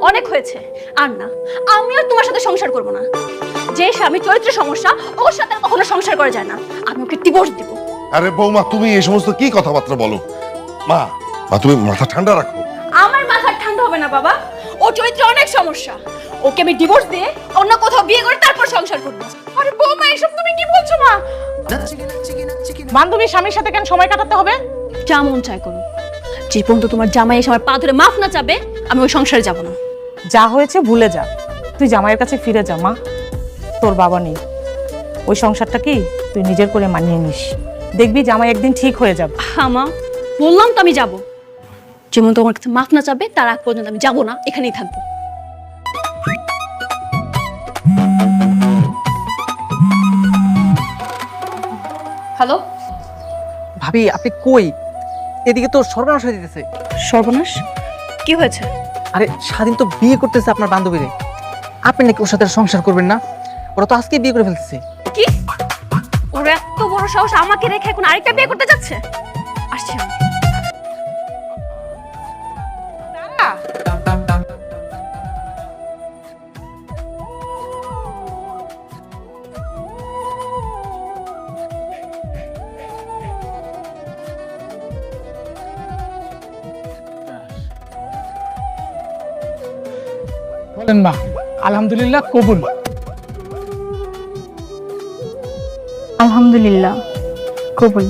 অনেক হয়েছে। আর না, আমি আর তোমার সাথে সংসার করব না। যে স্বামী চরিত্রের সমস্যা, ওর সাথে আর কখনো সংসার করা যায় না। আমি ওকে ডিভোর্স দিব। আরে বৌমা, তুমি এই সমস্ত কি কথাবার্তা বলো? মা, তুমি মাথা ঠান্ডা রাখো। আমার মাথা ঠান্ডা হবে না বাবা। ও চরিত্রে অনেক সমস্যা। ওকে আমি ডিভোর্স দিয়ে অন্য কোথাও বিয়ে করে তারপর সংসার করব। আরে বৌমা, এসব তুমি কি বলছো মা? বান্ধবীর স্বামীর সাথে কেন সময় কাটাতে হবে? যা মন চাই করো। যে পর্যন্ত তোমার জামাই এসে আমার পা ধরে মাফ না চাবে, আমি ওই সংসারে যাব না। যা হয়েছে ভুলে যা, তুই জামাইয়ের কাছে ফিরে যা। মা, তোর বাবা নেই, ওই সংসারটা কি তুই নিজের করে মানিয়ে নিস। দেখবি জামাই একদিন ঠিক হয়ে যাবে। হ্যাঁ মা, বললাম তো আমি যাব। যেমন তোমার কাছে মাফ না চাবে তার আগ পর্যন্ত আমি যাব না, এখানেই থাকবো। হ্যালো ভাবি, আপনি কই? এদিকে তো সর্বনাশ হয়ে যেতেছে। সর্বনাশ, কি হয়েছে? আরে স্বাধীন তো বিয়ে করতেছে আপনার বান্ধবীরে। আপনি নাকি ওর সাথে সংসার করবেন না? ওরা তো আজকে বিয়ে করে ফেলতেছে। কি? ওর এত বড় সাহস আমাকে রেখে এখন আরেকটা বিয়ে করতে যাচ্ছে? আসছি আমি। বলেন মা। আলহামদুলিল্লাহ, কবুল। আলহামদুলিল্লাহ, কবুল।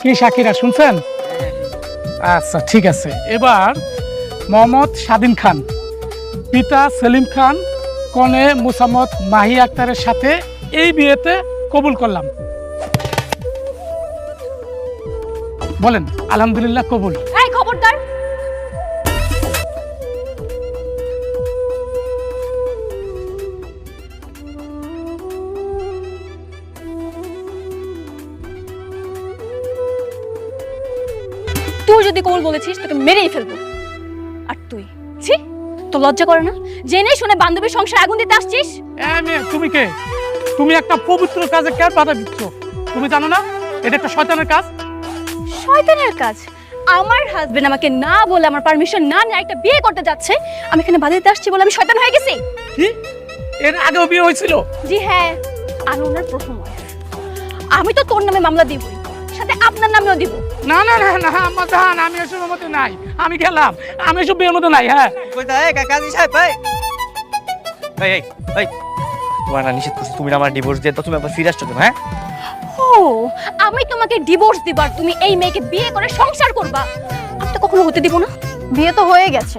কি শাকিরা, শুনছেন? আচ্ছা, ঠিক আছে। এবার মোহাম্মদ স্বাধীন খান, পিতা সেলিম খান, কনে মুসাম্মদ মাহি আক্তারের সাথে এই বিয়েতে কবুল করলাম। বলেন আলহামদুলিল্লাহ, কবুল। এই খবরদার! তুই যদি কবুল বলেছিস তোকে মেরেই ফেলবো। আর তুই, ছি, তো লজ্জা করে না? জেনে শুনে বান্ধবীর সংসারে আগুন দিতে আসছিস? মেয়ে, তুমি কে? তুমি একটা পবিত্র কাজে কেন বাধা দিচ্ছ? তুমি জানো না এটা একটা শয়তানের কাজ? শয়তানের কাজ? আমার হাজবেন্ড আমাকে না বলে, আমার পারমিশন না নিয়ে একটা বিয়ে করতে যাচ্ছে, আমি এখানে বাধা দিতে আসছি বলে আমি শয়তান হয়ে গেছি? কি? এর আগেও বিয়ে হয়েছিল? জি হ্যাঁ, আমি ওনার প্রথম ওয়াইফ। আমি তো তোর নামে মামলা দিবই, সাথে আপনার নামেও দিব। না না না না আম্মা জান, আমি এসবের মধ্যে নাই। আমি গেলাম, আমি এসব বিয়ের মধ্যে নাই। হ্যাঁ, কাজী সাহেব, ভাই এই এই তোমার না নিষেধ করছি, তুমি না আমার ডিভোর্স দিয়ে তো তুমি আবার ফিরে আসছো কেন? হ্যাঁ, ও, আমি তোমাকে ডিভোর্স দিবার, তুমি এই মেয়েকে বিয়ে করে সংসার করবা? আমি তো কখনো হতে দিব না। বিয়ে তো হয়ে গেছে।